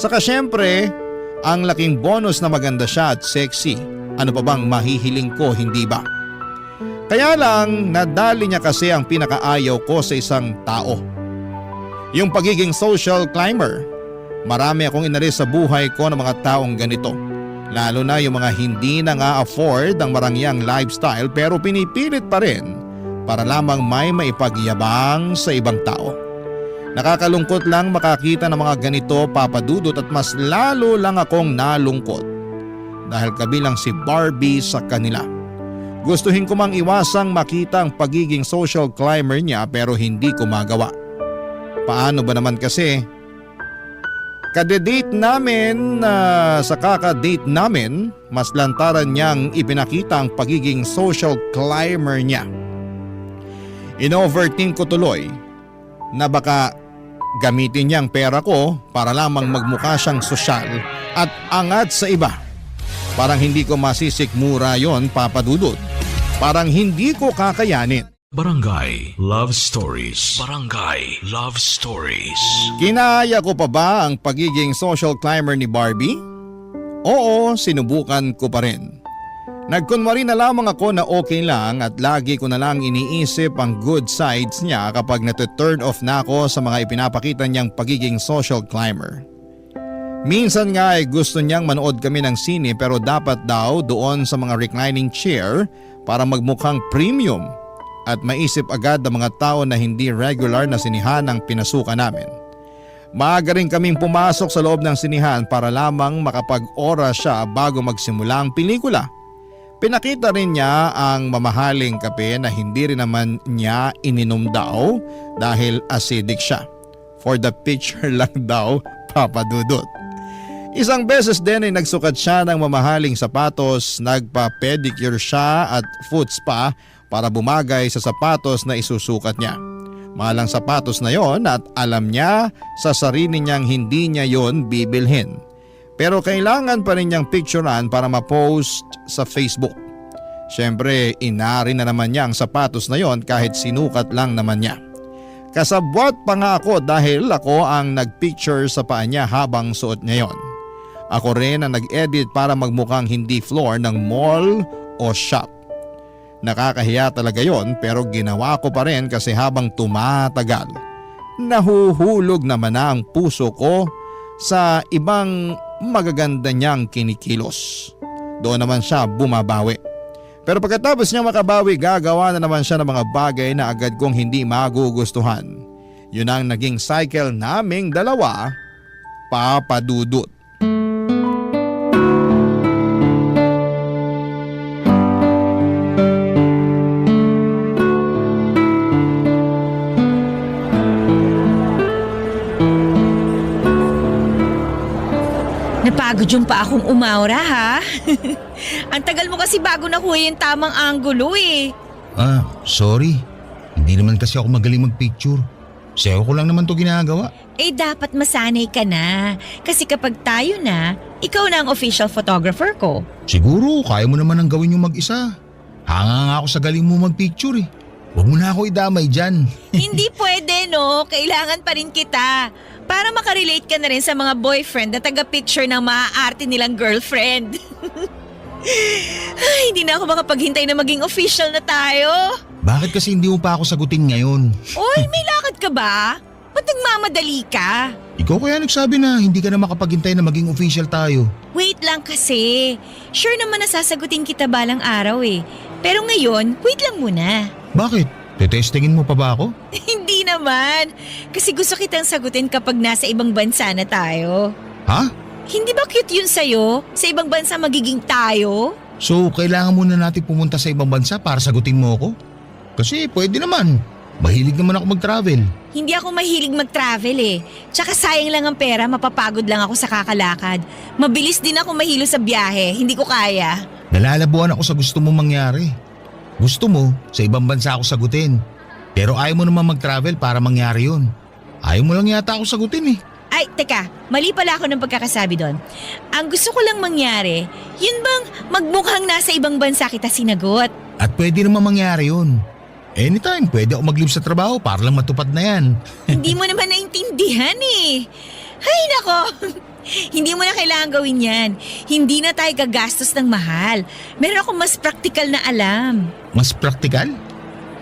Saka syempre, ang laking bonus na maganda siya at sexy. Ano pa bang mahihiling ko, hindi ba? Kaya lang nadali niya kasi ang pinakaayaw ko sa isang tao. Yung pagiging social climber. Marami akong inalis sa buhay ko ng mga taong ganito. Lalo na yung mga hindi na nga afford ang marangyang lifestyle pero pinipilit pa rin para lamang may maipagyabang sa ibang tao. Nakakalungkot lang makakita ng mga ganito, Papa Dudut, at mas lalo lang akong nalungkot dahil kabilang si Barbie sa kanila. Gustuhin ko mang iwasang makita ang pagiging social climber niya pero hindi ko magawa. Paano ba naman kasi? Kade-date namin sa kaka-date namin, mas lantaran niyang ipinakita ang pagiging social climber niya. In-overthink ko tuloy na baka gamitin niya ang pera ko para lamang magmukha siyang sosyal at angat sa iba. Parang hindi ko masisikmura yon, Papa Dudut. Parang hindi ko kakayanin. Barangay Love Stories. Barangay Love Stories. Kinaya ko pa ba ang pagiging social climber ni Barbie? Oo, sinubukan ko pa rin. Nagkunwari na lamang ako na okay lang at lagi ko na lang iniisip ang good sides niya kapag natu-turn off na ako sa mga ipinapakita niyang pagiging social climber. Minsan nga ay gusto niyang manood kami ng sine pero dapat daw doon sa mga reclining chair para magmukhang premium at maisip agad ang mga tao na hindi regular na sinihan ang pinasukan namin. Maaga rin kaming pumasok sa loob ng sinihan para lamang makapag-oras siya bago magsimula ang pelikula. Pinakita rin niya ang mamahaling kape na hindi rin naman niya ininom daw dahil acidic siya. For the picture lang daw, Papa Dudut. Isang beses din ay nagsukat siya ng mamahaling sapatos, nagpa-pedicure siya at foot spa para bumagay sa sapatos na isusukat niya. Mahalang sapatos na yon at alam niya sa sarili niyang hindi niya yon bibilhin. Pero kailangan pa rin niyang picturean para ma-post sa Facebook. Siyempre, inari na naman niya ang sapatos na yon kahit sinukat lang naman niya. Kasabwat pa nga ako dahil ako ang nagpicture sa paa niya habang suot niya yon. Ako rin ang nag-edit para magmukhang hindi floor ng mall o shop. Nakakahiya talaga yon pero ginawa ko pa rin kasi habang tumatagal, nahuhulog naman na ang puso ko sa ibang magaganda niyang kinikilos. Doon naman siya bumabawi. Pero pagkatapos niya makabawi, gagawa na naman siya ng mga bagay na agad kong hindi magugustuhan. Yun ang naging cycle naming dalawa, Papa Dudut. Napagod yung pa akong umaura ha. Ang tagal mo kasi bago nakuha yung tamang anggulo eh. Sorry. Hindi naman kasi ako magaling magpicture. Sayo ko lang naman to ginagawa. Eh dapat masanay ka na. Kasi kapag tayo na, ikaw na ang official photographer ko. Siguro, kaya mo naman ang gawin yung mag-isa. Hanga nga ako sa galing mo mag-picture eh. Huwag mo na ako idamay dyan. Hindi pwede no, kailangan pa rin kita. Para makarelate ka na rin sa mga boyfriend na taga-picture ng maaarte nilang girlfriend. Ay, hindi na ako makapaghintay na maging official na tayo. Bakit kasi hindi mo pa ako sagutin ngayon? Oy, may lakad ka ba? Ba't nagmamadali ka? Ikaw kaya nagsabi na hindi ka na makapaghintay na maging official tayo. Wait lang kasi. Sure naman na sasagutin kita balang araw eh. Pero ngayon, wait lang muna. Bakit? Tetestingin mo pa ba ako? Hindi naman. Kasi gusto kitang sagutin kapag nasa ibang bansa na tayo. Ha? Hindi ba cute yun sa'yo? Sa ibang bansa magiging tayo? So, kailangan muna natin pumunta sa ibang bansa para sagutin mo ako? Kasi pwede naman. Mahilig naman ako mag-travel. Hindi ako mahilig mag-travel eh. Tsaka sayang lang ang pera, mapapagod lang ako sa kakalakad. Mabilis din ako mahilo sa biyahe, hindi ko kaya. Nalalabuan ako sa gusto mong mangyari. Gusto mo, sa ibang bansa ako sagutin. Pero ayaw mo naman mag-travel para mangyari yun. Ayaw mo lang yata ako sagutin eh. Ay, teka, mali pala ako ng pagkakasabi doon. Ang gusto ko lang mangyari, yun bang magmukhang nasa ibang bansa kita sinagot? At pwede naman mangyari yun. Anytime, pwede ako mag-leave sa trabaho para lang matupad na yan. Hindi mo naman naintindihan eh. Ay nako, hindi mo na kailangan gawin yan. Hindi na tayo gagastos ng mahal. Meron akong mas practical na alam. Mas practical?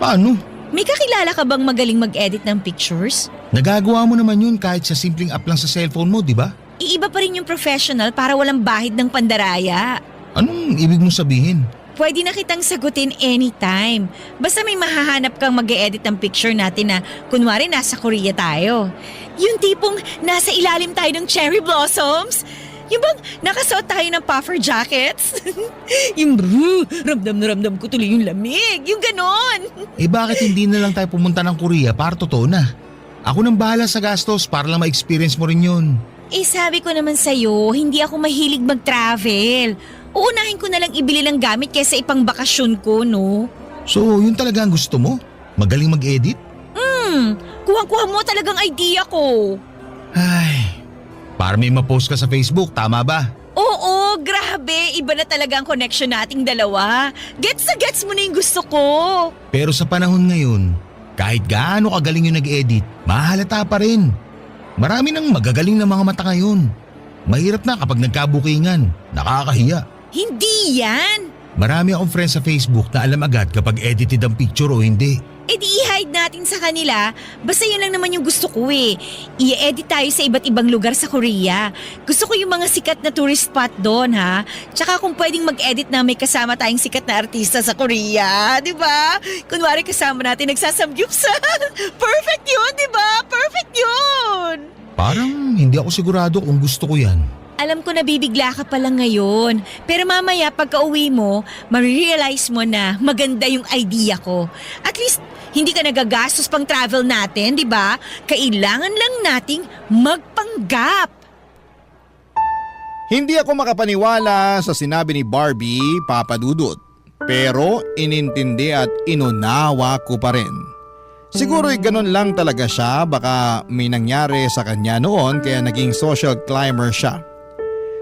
Paano? May kakilala ka bang magaling mag-edit ng pictures? Nagagawa mo naman yun kahit sa simpleng app lang sa cellphone mo, di ba? Iiba pa rin yung professional para walang bahid ng pandaraya. Anong ibig mong sabihin? Pwede na kitang sagutin anytime. Basta may mahahanap kang mag-edit ng picture natin na kunwari nasa Korea tayo. Yung tipong nasa ilalim tayo ng cherry blossoms. Yung bang nakasuot tayo ng puffer jackets. Yung ramdam na ramdam ko tuloy yung lamig. Yung ganon. Eh bakit hindi na lang tayo pumunta ng Korea para totoo na? Ako nang bahala sa gastos para lang ma-experience mo rin yun. Eh sabi ko naman sa'yo, hindi ako mahilig mag-travel. Uunahin ko na lang ibili ng gamit kaysa ipang bakasyon ko, no? So yun talaga ang gusto mo? Magaling mag-edit? Kuha-kuha mo talagang idea ko. Ay, para may ma-post ka sa Facebook, tama ba? Oo, grabe. Iba na talaga ang connection nating dalawa. Gets na gets mo na yung gusto ko. Pero sa panahon ngayon, kahit gaano kagaling yung nag-edit, mahalata pa rin. Marami nang magagaling na mga mata ngayon. Mahirap na kapag nagkabukingan, nakakahiya. Hindi yan. Marami akong friends sa Facebook na alam agad kapag edited ang picture o hindi. E di i-hide natin sa kanila. Basta yun lang naman yung gusto ko eh. I-edit tayo sa iba't ibang lugar sa Korea. Gusto ko yung mga sikat na tourist spot doon ha. Tsaka kung pwedeng mag-edit na may kasama tayong sikat na artista sa Korea. Di ba? Kunwari kasama natin nagsasamgyupsal. Perfect yun, di ba? Perfect yun. Parang hindi ako sigurado kung gusto ko yan. Alam ko na bibigla ka pa lang ngayon. Pero mamaya pagka uwi mo, marirealize mo na maganda yung idea ko. At least, hindi ka nagagastos pang travel natin, di ba? Kailangan lang nating magpanggap. Hindi ako makapaniwala sa sinabi ni Barbie, Papa Dudut. Pero inintindi at inunawa ko pa rin. Siguro'y ganun lang talaga siya, baka may nangyari sa kanya noon kaya naging social climber siya.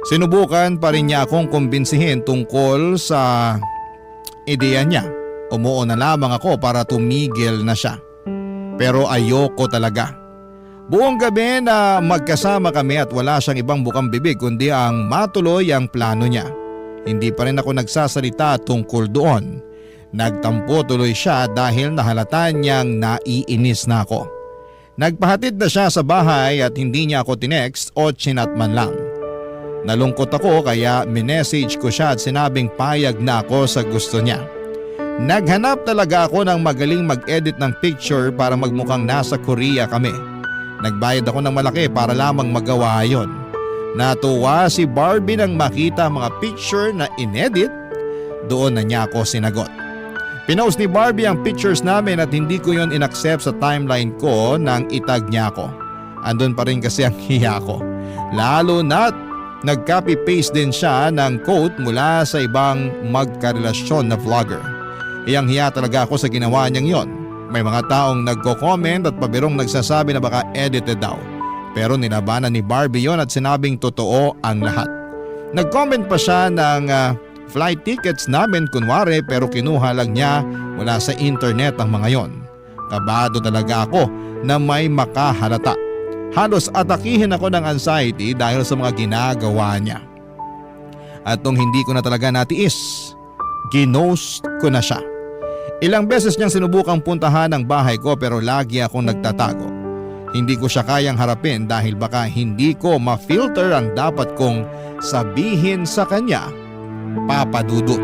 Sinubukan pa rin niya akong kumbinsihin tungkol sa ideya niya. Umuo na lamang ako para tumigil na siya. Pero ayoko talaga. Buong gabi na magkasama kami at wala siyang ibang bukang bibig kundi ang matuloy ang plano niya. Hindi pa rin ako nagsasalita tungkol doon. Nagtampo tuloy siya dahil nahalata niyang naiinis na ako. Nagpahatid na siya sa bahay at hindi niya ako tinext o chinat man lang. Nalungkot ako kaya minessage ko siya at sinabing payag na ako sa gusto niya. Naghanap talaga ako ng magaling mag-edit ng picture para magmukhang nasa Korea kami. Nagbayad ako ng malaki para lamang magawa yon. Natuwa si Barbie nang makita mga picture na inedit. Doon na niya ako sinagot. Pinost ni Barbie ang pictures namin at hindi ko yon inaccept sa timeline ko nang itag niya ako. Andun pa rin kasi ang hiya ko. Lalo na't nag-copy-paste din siya ng quote mula sa ibang magkarelasyon na vlogger. Iyang hiya talaga ako sa ginawa niyang yon. May mga taong nagko-comment at pabirong nagsasabi na baka edited daw. Pero nilabanan ni Barbie yon at sinabing totoo ang lahat. Nag-comment pa siya ng flight tickets namin kunwari pero kinuha lang niya mula sa internet ang mga yon. Kabado talaga ako na may makahalata. Halos atakihin ako ng anxiety dahil sa mga ginagawa niya. At nung hindi ko na talaga natiis, ginost ko na siya. Ilang beses niyang sinubukang puntahan ang bahay ko pero lagi akong nagtatago. Hindi ko siya kayang harapin dahil baka hindi ko ma-filter ang dapat kong sabihin sa kanya, Papa Dudut.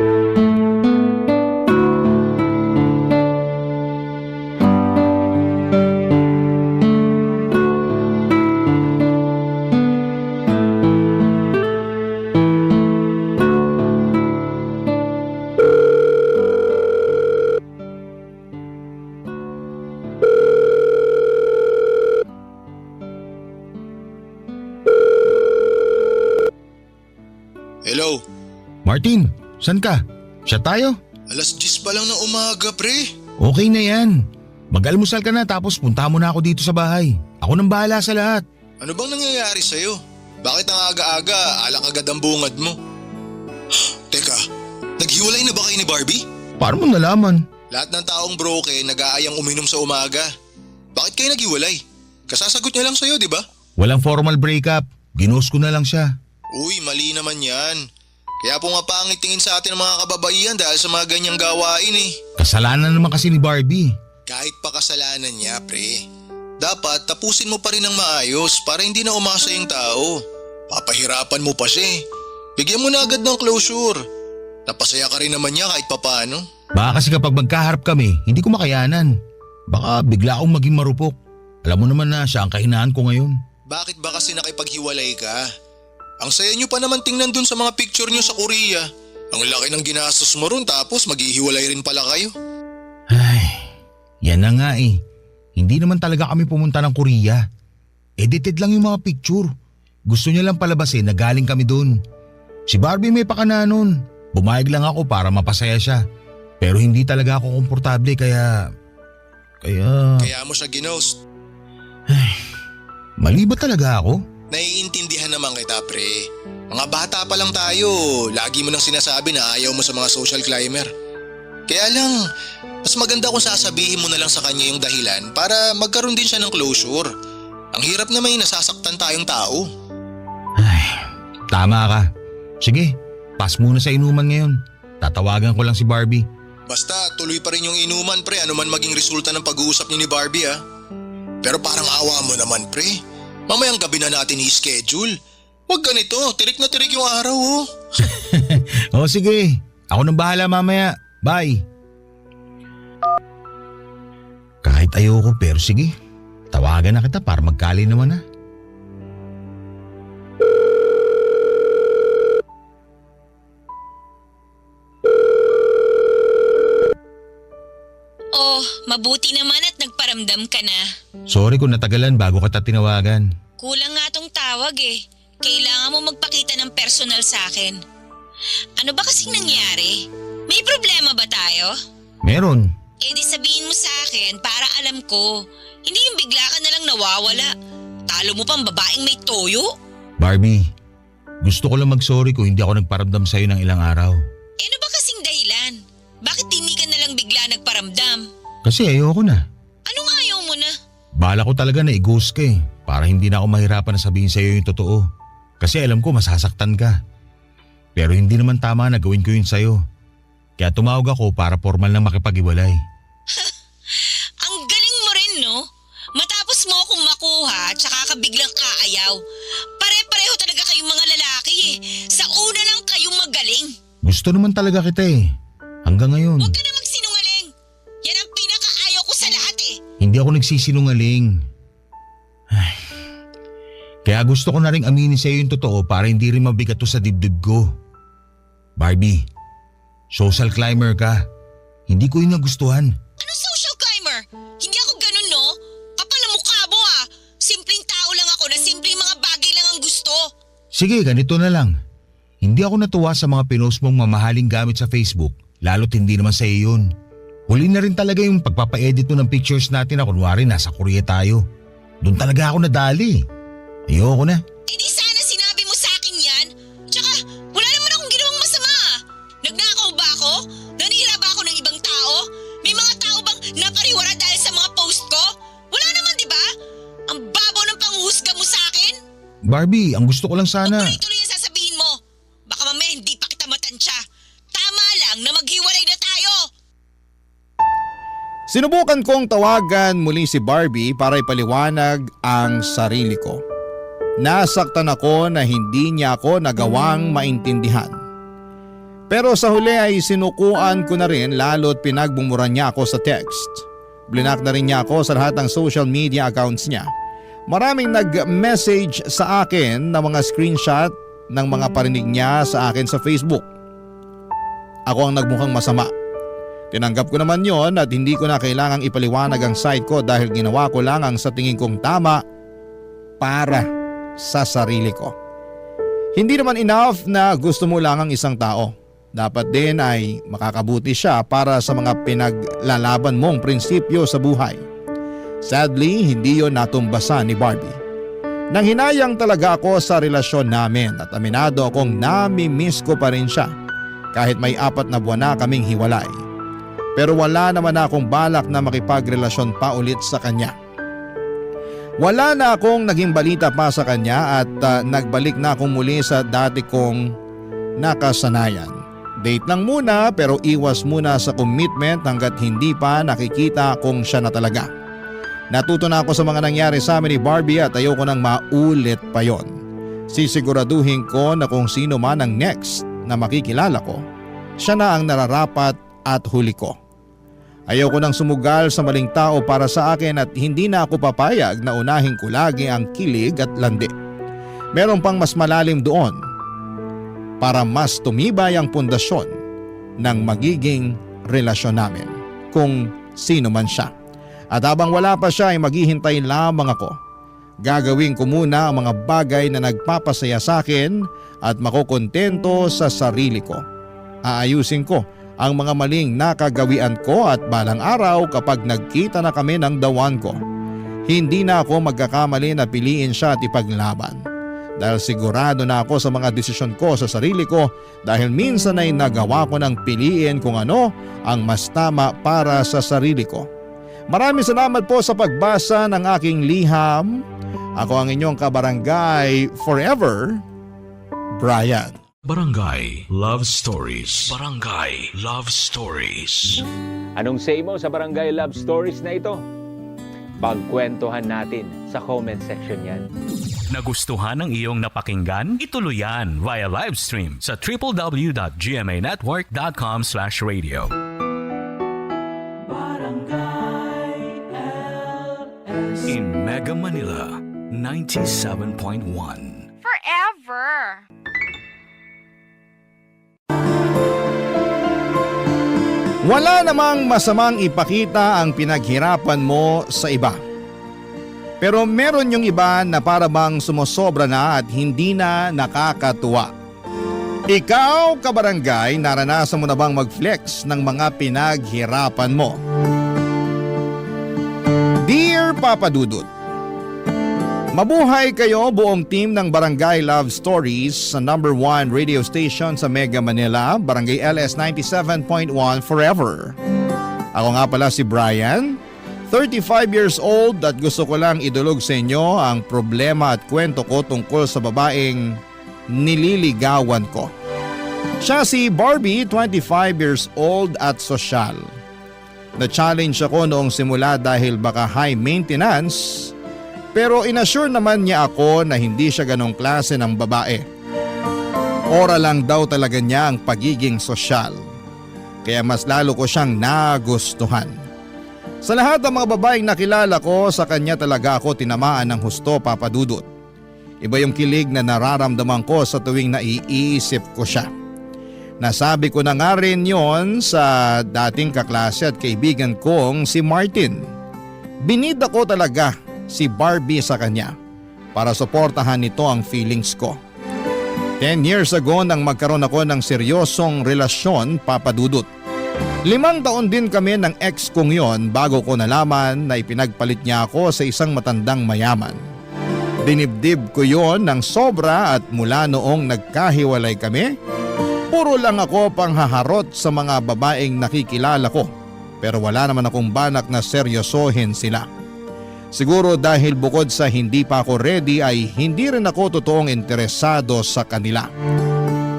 Hello, Martin, saan ka? Siya tayo? alas 10 pa lang ng umaga pre. Okay na yan. Mag-almusal ka na tapos punta mo na ako dito sa bahay. Ako nang bahala sa lahat. Ano bang nangyayari sa'yo? Bakit ang aga-aga alak agad ang bungad mo? Teka, naghiwalay na ba kayo ni Barbie? Paano mo nalaman? Lahat ng taong broken nag-aayang uminom sa umaga. Bakit kayo naghiwalay? Kasasagot niya lang sa'yo, di ba? Walang formal breakup. Ginost ko na lang siya. Uy, mali naman yan. Kaya po nga pangit tingin sa atin ng mga kababaihan dahil sa mga ganyang gawain eh. Kasalanan naman kasi ni Barbie. Kahit pa kasalanan niya, pre. Dapat tapusin mo pa rin ng maayos para hindi na umasa yung tao. Papahirapan mo pa siya eh. Bigyan mo na agad ng closure. Napasaya ka rin naman niya kahit papano. Baka kasi kapag magkaharap kami, hindi ko makayanan. Baka bigla akong maging marupok. Alam mo naman na siya ang kahinaan ko ngayon. Bakit ba kasi nakipaghiwalay ka? Ang saya niyo pa naman tingnan dun sa mga picture niyo sa Korea. Ang laki ng ginastos mo ron tapos maghihiwalay rin pala kayo. Ay, yan na nga eh. Hindi naman talaga kami pumunta ng Korea. Edited lang yung mga picture. Gusto niya lang palabasin na galing kami dun. Si Barbie may pakana nun. Bumayag lang ako para mapasaya siya. Pero hindi talaga ako komportable kaya... Kaya mo siya ginost. Mali ba talaga ako? Naiintindihan naman kita, pre. Mga bata pa lang tayo. Lagi mo nang sinasabi na ayaw mo sa mga social climber. Kaya lang, mas maganda kung sasabihin mo na lang sa kanya yung dahilan para magkaroon din siya ng closure. Ang hirap na may nasasaktan tayong tao. Ay, tama ka. Sige, pass muna sa inuman ngayon. Tatawagan ko lang si Barbie. Basta tuloy pa rin yung inuman, pre. Ano man maging resulta ng pag-uusap niyo ni Barbie, ha? Pero parang awa mo naman, pre. Mamayang gabi na natin i-schedule. Huwag ganito, tirik na tirik yung araw, oh. O sige, ako nang bahala mamaya. Bye. Kahit ayoko pero sige, tawagan na kita para magkali naman na. Oh, mabuti naman at nagparamdam ka na. Sorry kung natagalan bago kita tinawagan. Kulang nga tong tawag eh. Kailangan mo magpakita ng personal sa akin. Ano ba kasing nangyari? May problema ba tayo? Meron. Eh di sabihin mo sa akin para alam ko. Hindi yung bigla ka na lang nawawala. Talo mo pang babaeng may toyo? Barbie, gusto ko lang mag-sorry kung hindi ako nagparamdam sa'yo ng ilang araw. Eh ano ba kasing dahilan? Bakit hindi ka na lang bigla nagparamdam? Kasi ayoko na. Anong ayaw mo na? Bala ko talaga na i-ghost ka eh, para hindi na ako mahirapan na sabihin sa'yo yung totoo. Kasi alam ko masasaktan ka. Pero hindi naman tama na gawin ko yun sa'yo. Kaya tumawag ako para formal na makipag-iwalay. Ang galing mo rin no? Matapos mo akong makuha tsaka ka biglang aayaw. Pare-pareho talaga kayong mga lalaki eh. Sa una lang kayong magaling. Gusto naman talaga kita eh. Hanggang ngayon. Huwag ka na magsinungaling. Yan ang pinakaayaw ko sa lahat eh. Hindi ako nagsisinungaling. Ay. Kaya gusto ko na rin aminin sa'yo yung totoo para hindi rin mabigat to sa dibdib ko. Barbie, social climber ka. Hindi ko yun nagustuhan. Anong social climber? Hindi ako ganun no? Kapal ang mukha mo ah. Simpleng tao lang ako na simpleng mga bagay lang ang gusto. Sige, ganito na lang. Hindi ako natuwa sa mga pinost mong mamahaling gamit sa Facebook, lalo't hindi naman sa iyo yun. Huli na rin talaga yung pagpapa-edit mo ng pictures natin na kunwari nasa Korea tayo. Doon talaga ako nadali. Ayoko na. Eh di sana sinabi mo sa akin yan. Tsaka wala naman akong ginawang masama. Nagnakaw ba ako? Nanira ba ako ng ibang tao? May mga tao bang napariwara dahil sa mga post ko? Wala naman, di ba? Ang babaw ng panghuhusga mo sa akin. Barbie, ang gusto ko lang sana. Tuloy-tuloy ang sasabihin mo. Baka mamaya hindi pa kita matansya. Tama lang na maghiwalay na tayo. Sinubukan kong tawagan muli si Barbie para ipaliwanag ang sarili ko. Nasaktan ako na hindi niya ako nagawang maintindihan. Pero sa huli ay sinukuan ko na rin lalo't pinagbumuran niya ako sa text. Blinak na rin niya ako sa lahat ng social media accounts niya. Maraming nag-message sa akin na mga screenshot ng mga parinig niya sa akin sa Facebook. Ako ang nagmukhang masama. Tinanggap ko naman yon at hindi ko na kailangang ipaliwanag ang side ko dahil ginawa ko lang ang sa tingin kong tama para sa sarili ko. Hindi naman enough na gusto mo lang ang isang tao. Dapat din ay makakabuti siya para sa mga pinaglalaban mong prinsipyo sa buhay. Sadly, hindi yon natumbasan ni Barbie. Nang hinayang talaga ako sa relasyon namin at aminado akong nami-miss ko pa rin siya kahit may 4 na buwan na kaming hiwalay. Pero wala naman akong balak na makipagrelasyon pa ulit sa kanya. Wala na akong naging balita pa sa kanya at nagbalik na akong muli sa dati kong nakasanayan. Date lang muna pero iwas muna sa commitment hanggat hindi pa nakikita kung siya na talaga. Natuto na ako sa mga nangyari sa amin ni Barbie at ayoko nang maulit pa yon. Sisiguraduhin ko na kung sino man ang next na makikilala ko, siya na ang nararapat at huli ko. Ayoko nang sumugal sa maling tao para sa akin at hindi na ako papayag na unahin ko lagi ang kilig at landi. Meron pang mas malalim doon para mas tumibay ang pundasyon ng magiging relasyon namin kung sino man siya. At habang wala pa siya ay maghihintay lamang ako. Gagawin ko muna ang mga bagay na nagpapasaya sa akin at makukontento sa sarili ko. Aayusin ko ang mga maling nakagawian ko at balang araw kapag nagkita na kami ng the one ko, hindi na ako magkakamali na piliin siya at ipaglaban. Dahil sigurado na ako sa mga desisyon ko sa sarili ko dahil minsan ay nagawa ko ng piliin kung ano ang mas tama para sa sarili ko. Maraming salamat po sa pagbasa ng aking liham. Ako ang inyong kabarangay forever, Brian. Barangay Love Stories. Barangay Love Stories. Anong say mo sa Barangay Love Stories na ito? Pagkwentuhan natin sa comment section yan. Nagustuhan ng iyong napakinggan? Ituloy yan via live stream sa www.gmanetwork.com/radio. In Mega Manila, 97.1. Forever. Wala namang masamang ipakita ang pinaghirapan mo sa iba. Pero meron yung iba na para bang sumosobra na at hindi na nakakatuwa. Ikaw, kabarangay, naranasan mo na bang mag-flex ng mga pinaghirapan mo? Dear Papa Dudut, mabuhay kayo buong team ng Barangay Love Stories sa number 1 radio station sa Mega Manila, Barangay LS 97.1 Forever. Ako nga pala si Brian, 35 years old at gusto ko lang idulog sa inyo ang problema at kwento ko tungkol sa babaeng nililigawan ko. Siya si Barbie, 25 years old at sosyal. Na-challenge ako noong simula dahil baka high maintenance. Pero inassure naman niya ako na hindi siya ganong klase ng babae. Ora lang daw talaga niya ang pagiging sosyal. Kaya mas lalo ko siyang nagustuhan. Sa lahat ng mga babaeng nakilala ko, sa kanya talaga ako tinamaan ng husto, Papa Dudut. Iba yung kilig na nararamdaman ko sa tuwing naiisip ko siya. Nasabi ko na nga rin yon sa dating kaklase at kaibigan kong si Martin. Binida ko talaga si Barbie sa kanya para suportahan nito ang feelings ko. 10 years ago nang magkaroon ako ng seryosong relasyon, Papa Dudut. 5 taon din kami ng ex kong yon bago ko nalaman na ipinagpalit niya ako sa isang matandang mayaman. Dinibdib ko yon ng sobra at mula noong nagkahiwalay kami, puro lang ako panghaharot sa mga babaeng nakikilala ko. Pero wala naman akong balak na seryosohin sila. Siguro dahil bukod sa hindi pa ako ready ay hindi rin ako totoong interesado sa kanila.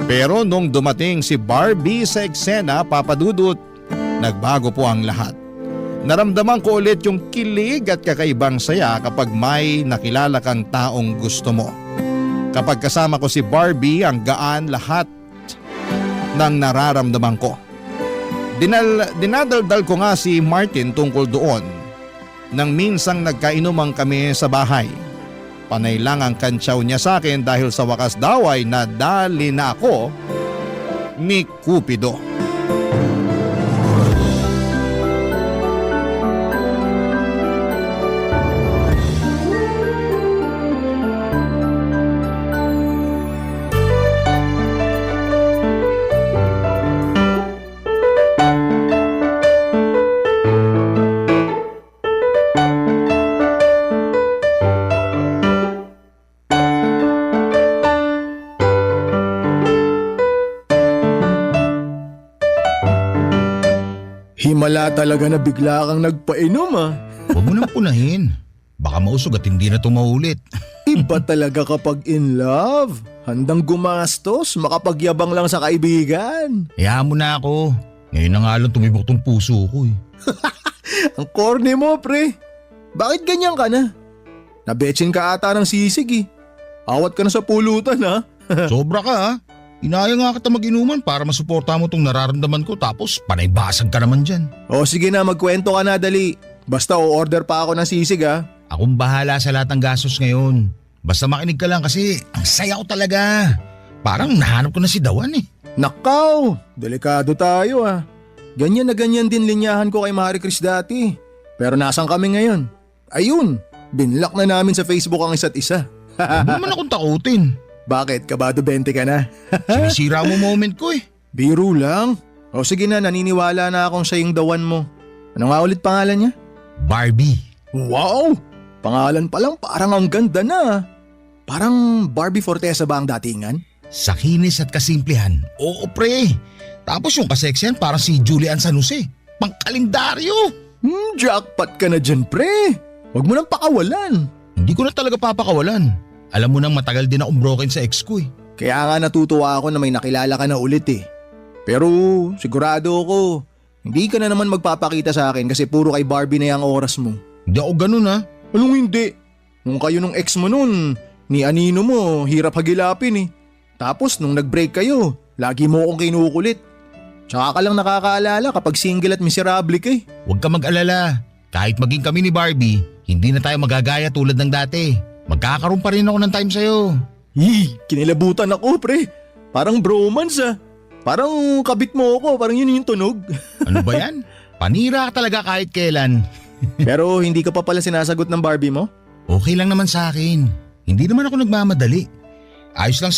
Pero nung dumating si Barbie sa eksena, Papa Dudut, nagbago po ang lahat. Naramdaman ko ulit yung kilig at kakaibang saya kapag may nakilala kang taong gusto mo. Kapag kasama ko si Barbie, ang gaan lahat ng nararamdaman ko. Dinadaldal ko nga si Martin tungkol doon nang minsang nagkainuman kami sa bahay. Panay lang ang kantsaw niya sa akin dahil sa wakas daw ay nadali na ako ni Cupido. Himala talaga na bigla kang nagpainom ah. Huwag mo nang punahin. Baka mausog at hindi na ito maulit. Iba talaga kapag in love. Handang gumastos, makapagyabang lang sa kaibigan. Hayaan mo na ako. Ngayon na nga lang tumibok tong puso ko eh. Ang corny mo, pre. Bakit ganyan ka na? Nabetsin ka ata ng sisig eh. Awat ka na sa pulutan ha. Sobra ka ha. Inaya nga kita mag-inuman para masuporta mo tong nararamdaman ko tapos panaybasag ka naman dyan. O sige na, magkwento ka na dali. Basta o-order pa ako ng sisig ha. Akong bahala sa lahat ng gastos ngayon. Basta makinig ka lang kasi ang saya ko talaga. Parang nahanap ko na si Dawan eh. Nakaw, delikado tayo ah. Ganyan na ganyan din linyahan ko kay Marie Chris dati. Pero nasan kami ngayon? Ayun, binlock na namin sa Facebook ang isa't isa. Huwag mo naman akong takutin. Bakit? Kabado 20 ka na? Sinisira mo moment ko eh. Biro lang. O sige na, naniniwala na akong siya yung Dawan mo. Ano nga ulit pangalan niya? Barbie. Wow! Pangalan pa lang parang ang ganda na. Parang Barbie Fortesa ba ang datingan? Sa kinis at kasimplihan. Oo pre. Tapos yung kaseksihan parang si Julian San Jose. Pangkalendaryo. Jackpot ka na dyan pre. Huwag mo nang pakawalan. Hindi ko na talaga papakawalan. Alam mo nang matagal din akong broken sa ex ko eh. Kaya nga natutuwa ako na may nakilala ka na ulit eh. Pero sigurado ako, hindi ka na naman magpapakita sa akin kasi puro kay Barbie na yung oras mo. Hindi ako ganun ha. Anong hindi? Nung kayo nung ex mo nun, ni Anino mo, hirap hagilapin eh. Tapos nung nag-break kayo, lagi mo akong kinukulit. Tsaka ka lang nakakaalala kapag single at miserable ka eh. Huwag ka mag-alala. Kahit maging kami ni Barbie, hindi na tayo magagaya tulad ng dati. Magkakaroon pa rin ako ng time sa'yo. Kinilabutan ako pre. Parang bromance ah. Parang kabit mo ako, parang yun yung tunog. Ano ba yan? Panira ka talaga kahit kailan. Pero hindi ka pa pala sinasagot ng Barbie mo? Okay lang naman sa akin. Hindi naman ako nagmamadali. Ayos lang sa